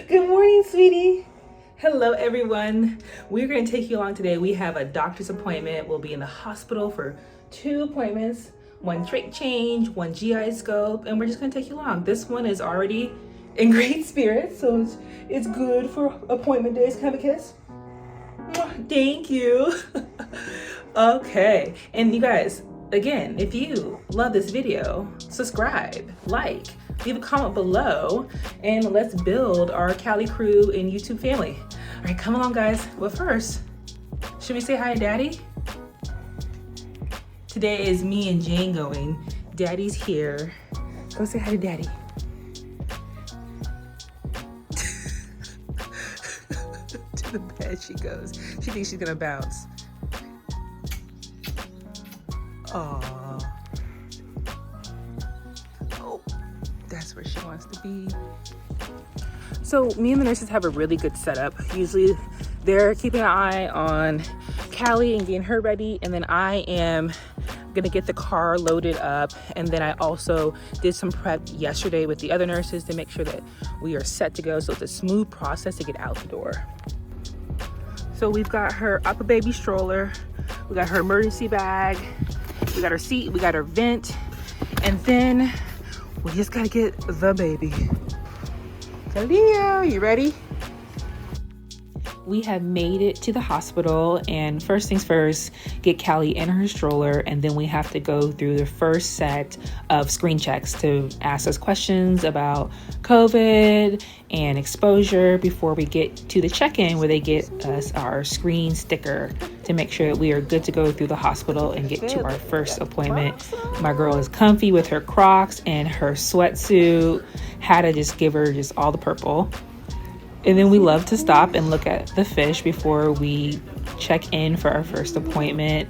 Good morning, sweetie. Hello, everyone. We're going to take you along today. We have a doctor's appointment. We'll be in the hospital for 2 appointments, 1 trach change, 1 GI scope, and we're just going to take you along. This one is already in great spirits, so it's good for appointment days. Can I have a kiss? Thank you. Okay, and you guys, again, if you love this video, subscribe, like, leave a comment below, and let's build our Cali crew and YouTube family. All right, come along, guys. But first, should we say hi to Daddy? Today is me and Jane going. Daddy's here. Go say hi to Daddy. To the bed she goes. She thinks she's gonna bounce. Aww. Oh, that's where she wants to be. So me and the nurses have a really good setup. Usually they're keeping an eye on Callie and getting her ready, and then I am gonna get the car loaded up, and then I also did some prep yesterday with the other nurses to make sure that we are set to go, so it's a smooth process to get out the door. So we've got her upper baby stroller, we got her emergency bag, we got her seat, we got her vent, and then we just gotta get the baby. Leo, you ready? We have made it to the hospital, and first things first, get Callie in her stroller, and then we have to go through the first set of screen checks to ask us questions about COVID and exposure before we get to the check-in, where they get us our screen sticker to make sure that we are good to go through the hospital and get to our first appointment. My girl is comfy with her Crocs and her sweatsuit. Had to just give her just all the purple. And then we love to stop and look at the fish before we check in for our first appointment.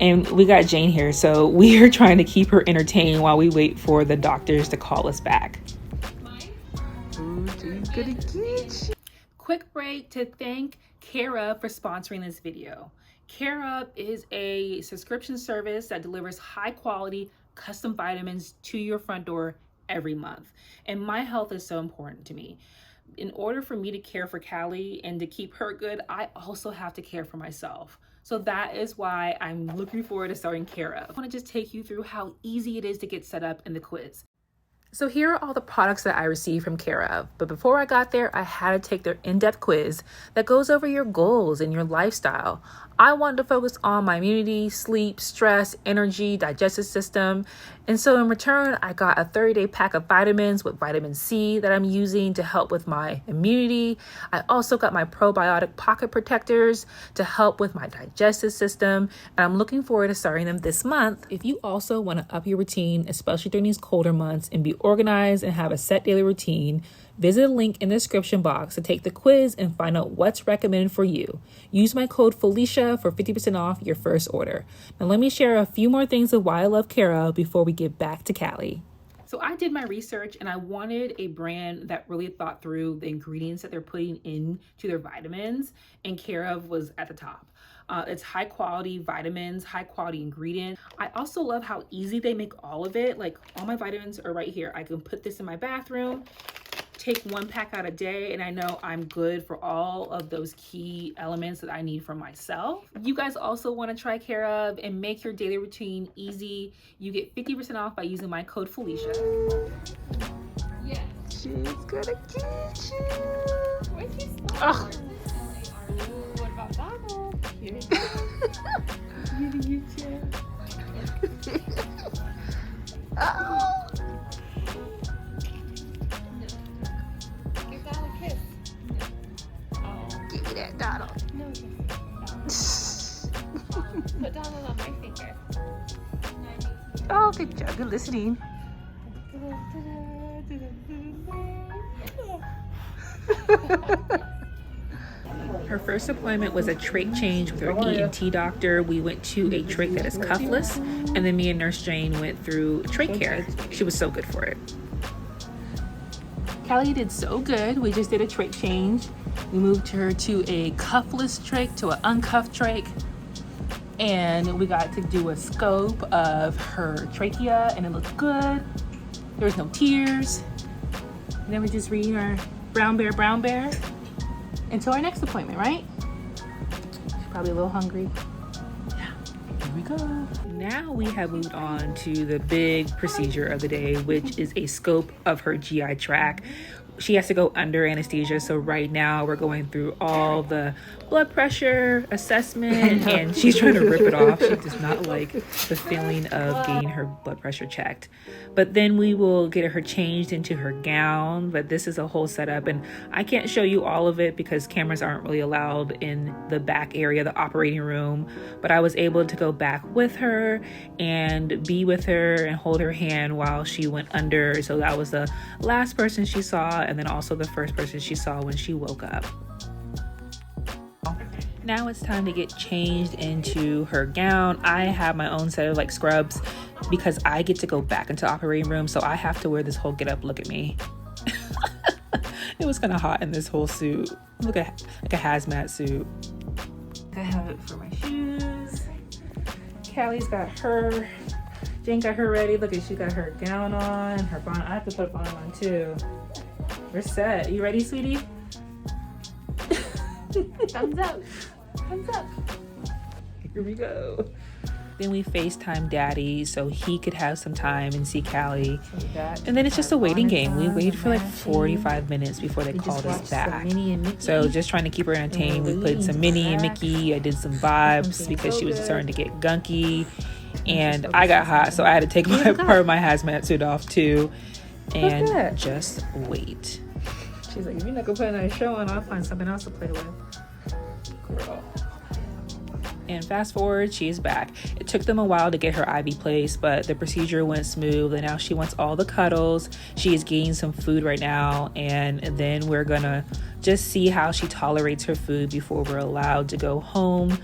And we got Jane here, so we are trying to keep her entertained while we wait for the doctors to call us back. Quick break to thank CareUp for sponsoring this video. CareUp is a subscription service that delivers high quality custom vitamins to your front door every month. And my health is so important to me. In order for me to care for Callie and to keep her good, I also have to care for myself. So that is why I'm looking forward to starting CareUp. I want to just take you through how easy it is to get set up in the quiz. So here are all the products that I received from CareUp. But before I got there, I had to take their in-depth quiz that goes over your goals and your lifestyle. I wanted to focus on my immunity, sleep, stress, energy, digestive system. And so in return, I got a 30-day pack of vitamins with vitamin C that I'm using to help with my immunity. I also got my probiotic pocket protectors to help with my digestive system. And I'm looking forward to starting them this month. If you also want to up your routine, especially during these colder months, and be organized and have a set daily routine, visit a link in the description box to take the quiz and find out what's recommended for you. Use my code Felicia for 50% off your first order. Now let me share a few more things of why I love CareUp before we get back to Callie. So I did my research, and I wanted a brand that really thought through the ingredients that they're putting into their vitamins, and CareUp was at the top. It's high quality vitamins, high quality ingredients. I also love how easy they make all of it. Like, all my vitamins are right here. I can put this in my bathroom, take 1 pack out a day, and I know I'm good for all of those key elements that I need for myself. You guys also want to try CareUp and make your daily routine easy. You get 50% off by using my code Felicia. Yeah. She's gonna get you. Where's his oh. What about Donald? Here. You oh. Give me that, Donald. No. Put Donald on my finger. Oh, good job. Good listening. Her first appointment was a trach change with her ENT doctor. We went to a trach that is cuffless, and then me and Nurse Jane went through trach care. She was so good for it. Callie did so good. We just did a trach change. We moved her to a cuffless trach to an uncuffed trach, and we got to do a scope of her trachea, and it looked good. There was no tears. And then we're just reading our brown bear until our next appointment, right? Probably a little hungry. Yeah, here we go. Now we have moved on to the big procedure of the day, which is a scope of her GI tract. She has to go under anesthesia, so right now we're going through all the blood pressure assessment, and she's trying to rip it off. She does not like the feeling of getting her blood pressure checked. But then we will get her changed into her gown, but this is a whole setup, and I can't show you all of it because cameras aren't really allowed in the back area, the operating room. But I was able to go back with her and be with her and hold her hand while she went under. So that was the last person she saw, and then also the first person she saw when she woke up. Now it's time to get changed into her gown. I have my own set of like scrubs because I get to go back into the operating room, so I have to wear this whole get up. Look at me. It was kind of hot in this whole suit. Look at like a hazmat suit. I have it for my shoes. Callie's got her. Jane got her ready. Look at, she got her gown on, her bonnet. I have to put a bonnet on too. We're set. You ready, sweetie? Thumbs up. Thumbs up. Here we go. Then we FaceTime Daddy so he could have some time and see Callie. And then it's just a waiting game. We waited for like 45 minutes before they called us back. So just trying to keep her entertained. We played some Minnie and Mickey. I did some vibes because she was starting to get gunky. And I got hot, so I had to take part of my hazmat suit off too. And just wait. She's like, if you're not gonna put another show on, I'll find something else to play with. Girl. And fast forward, she's back. It took them a while to get her IV placed, but the procedure went smooth, and now she wants all the cuddles. She is getting some food right now, and then we're gonna just see how she tolerates her food before we're allowed to go home.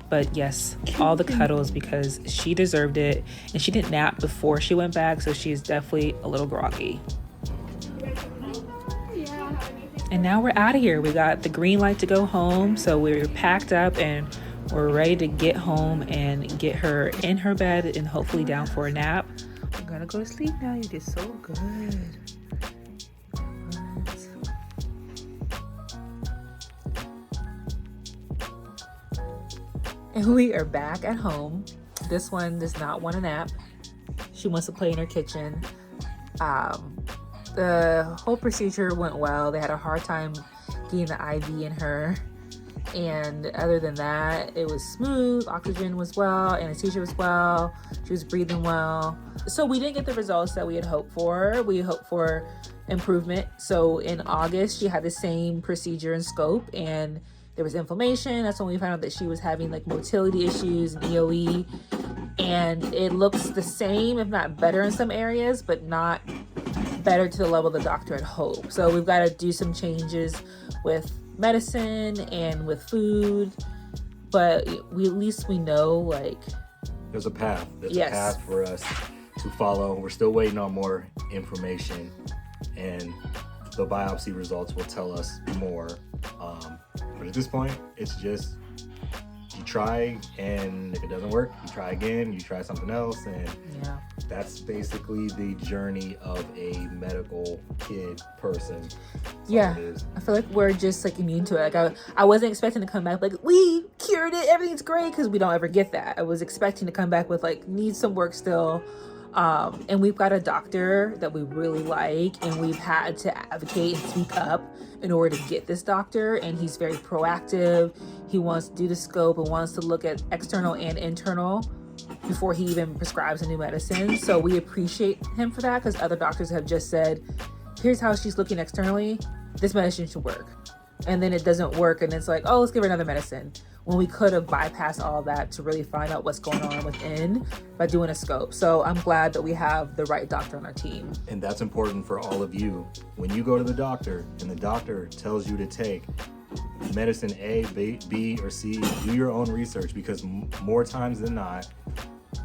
But yes, all the cuddles because she deserved it, and she didn't nap before she went back, so she's definitely a little groggy. And now we're out of here. We got the green light to go home, so we're packed up and we're ready to get home and get her in her bed and hopefully down for a nap. I'm gonna go to sleep now. You did so good. And we are back at home. This one does not want a nap. She wants to play in her kitchen. The whole procedure went well. They had a hard time getting the IV in her. And other than that, it was smooth. Oxygen was well. Anesthesia was well. She was breathing well. So we didn't get the results that we had hoped for. We hoped for improvement. So in August, she had the same procedure and scope, and there was inflammation. That's when we found out that she was having like motility issues and EOE. And it looks the same, if not better in some areas, but not better to the level the doctor had hoped. So we've got to do some changes with medicine and with food, but at least we know like there's a path. There's a path for us to follow. We're still waiting on more information, and the biopsy results will tell us more. But at this point, it's just you try, and if it doesn't work, you try again, you try something else, and that's basically the journey of a medical kid person. Yeah, I feel like we're just like immune to it. Like I wasn't expecting to come back like we cured it, everything's great, because we don't ever get that. I was expecting to come back with like needs some work still. And we've got a doctor that we really like, and we've had to advocate and speak up in order to get this doctor, and he's very proactive. He wants to do the scope and wants to look at external and internal before he even prescribes a new medicine. So we appreciate him for that, because other doctors have just said, here's how she's looking externally, this medicine should work. And then it doesn't work, and it's like, oh, let's give her another medicine, when we could have bypassed all that to really find out what's going on within by doing a scope. So I'm glad that we have the right doctor on our team. And that's important for all of you. When you go to the doctor and the doctor tells you to take medicine A, B, or C, do your own research, because more times than not,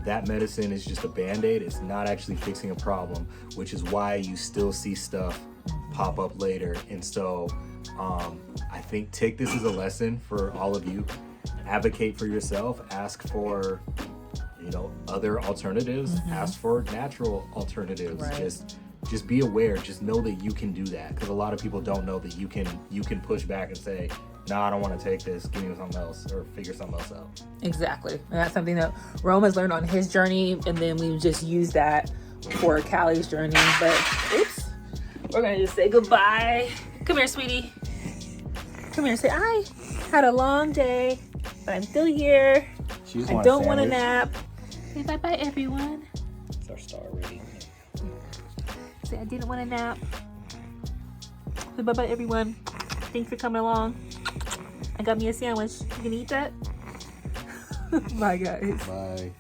that medicine is just a Band-Aid. It's not actually fixing a problem, which is why you still see stuff pop up later. And so I think take this as a lesson for all of you. Advocate for yourself. Ask for, other alternatives. Ask for natural alternatives. Right. Just just be aware. Just know that you can do that, because a lot of people don't know that you can push back and say, no, I don't want to take this. Give me something else, or figure something else out. Exactly. And that's something that Rome has learned on his journey, and then we just use that for Callie's journey. But oops, we're gonna just say goodbye. Come here, sweetie. Come here. Say, I had a long day, but I'm still here. I don't want a nap. Say bye bye, everyone. It's our star rating. Say I didn't want a nap. Say bye bye, everyone. Thanks for coming along. I got me a sandwich. You gonna eat that? Bye, guys. Bye.